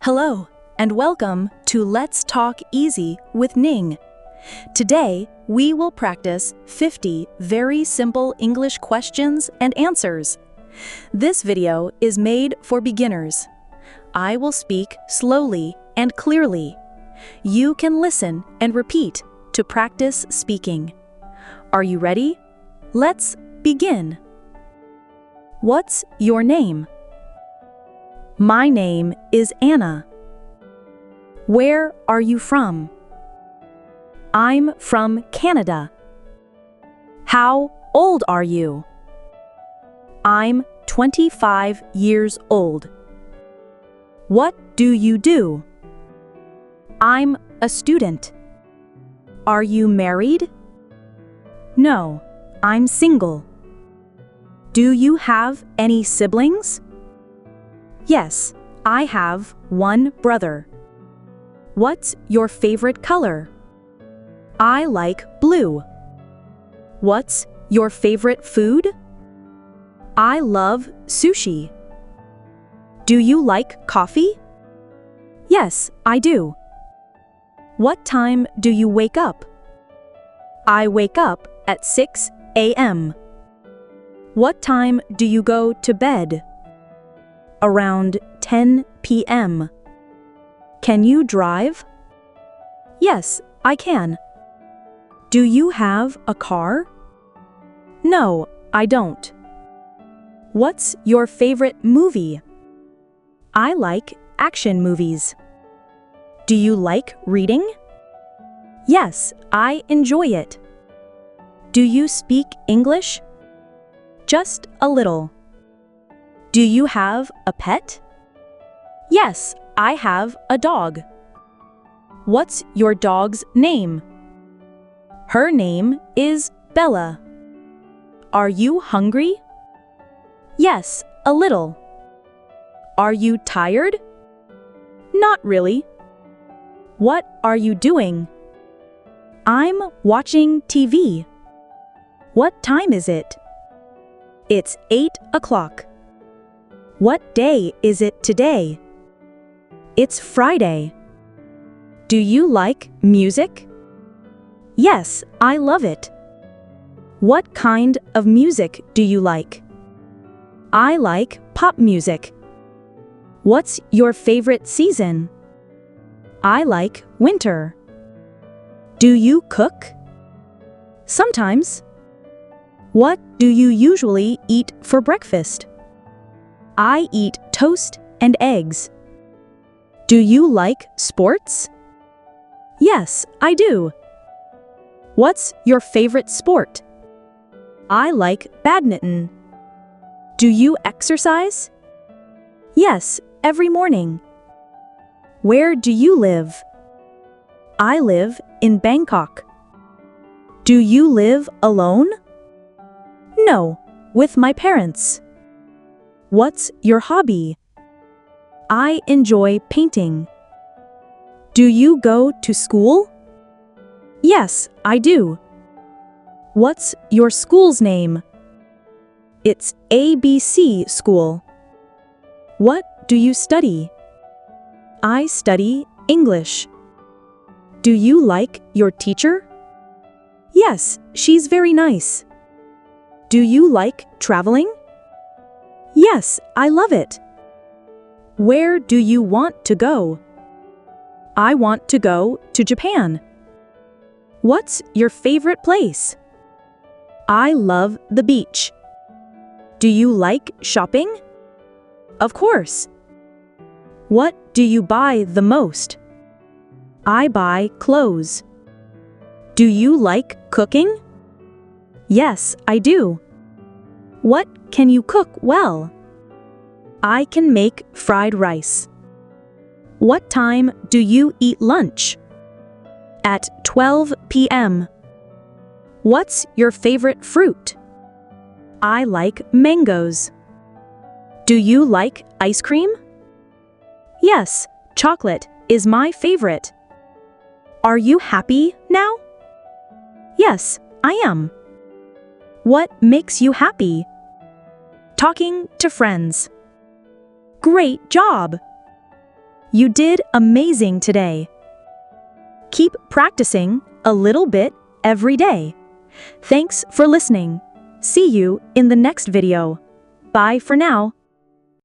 Hello, and welcome to Let's Talk Easy with Ning. Today, we will practice 50 very simple English questions and answers. This video is made for beginners. I will speak slowly and clearly. You can listen and repeat to practice speaking. Are you ready? Let's begin. What's your name? My name is Anna. Where are you from? I'm from Canada. How old are you? I'm 25 years old. What do you do? I'm a student. Are you married? No, I'm single. Do you have any siblings? Yes, I have one brother. What's your favorite color? I like blue. What's your favorite food? I love sushi. Do you like coffee? Yes, I do. What time do you wake up? I wake up at 6 a.m. What time do you go to bed? Around 10 p.m. Can you drive? Yes, I can. Do you have a car? No, I don't. What's your favorite movie? I like action movies. Do you like reading? Yes, I enjoy it. Do you speak English? Just a little. Do you have a pet? Yes, I have a dog. What's your dog's name? Her name is Bella. Are you hungry? Yes, a little. Are you tired? Not really. What are you doing? I'm watching TV. What time is it? It's 8 o'clock. What day is it today? It's Friday. Do you like music? Yes, I love it. What kind of music do you like? I like pop music. What's your favorite season? I like winter. Do you cook? Sometimes. What do you usually eat for breakfast? I eat toast and eggs. Do you like sports? Yes, I do. What's your favorite sport? I like badminton. Do you exercise? Yes, every morning. Where do you live? I live in Bangkok. Do you live alone? No, with my parents. What's your hobby? I enjoy painting. Do you go to school? Yes, I do. What's your school's name? It's ABC School. What do you study? I study English. Do you like your teacher? Yes, she's very nice. Do you like traveling? Yes, I love it. Where do you want to go? I want to go to Japan. What's your favorite place? I love the beach. Do you like shopping? Of course. What do you buy the most? I buy clothes. Do you like cooking? Yes, I do. What can you cook well? I can make fried rice. What time do you eat lunch? At 12 p.m. What's your favorite fruit? I like mangoes. Do you like ice cream? Yes, chocolate is my favorite. Are you happy now? Yes, I am. What makes you happy? Talking to friends. Great job! You did amazing today. Keep practicing a little bit every day. Thanks for listening. See you in the next video. Bye for now.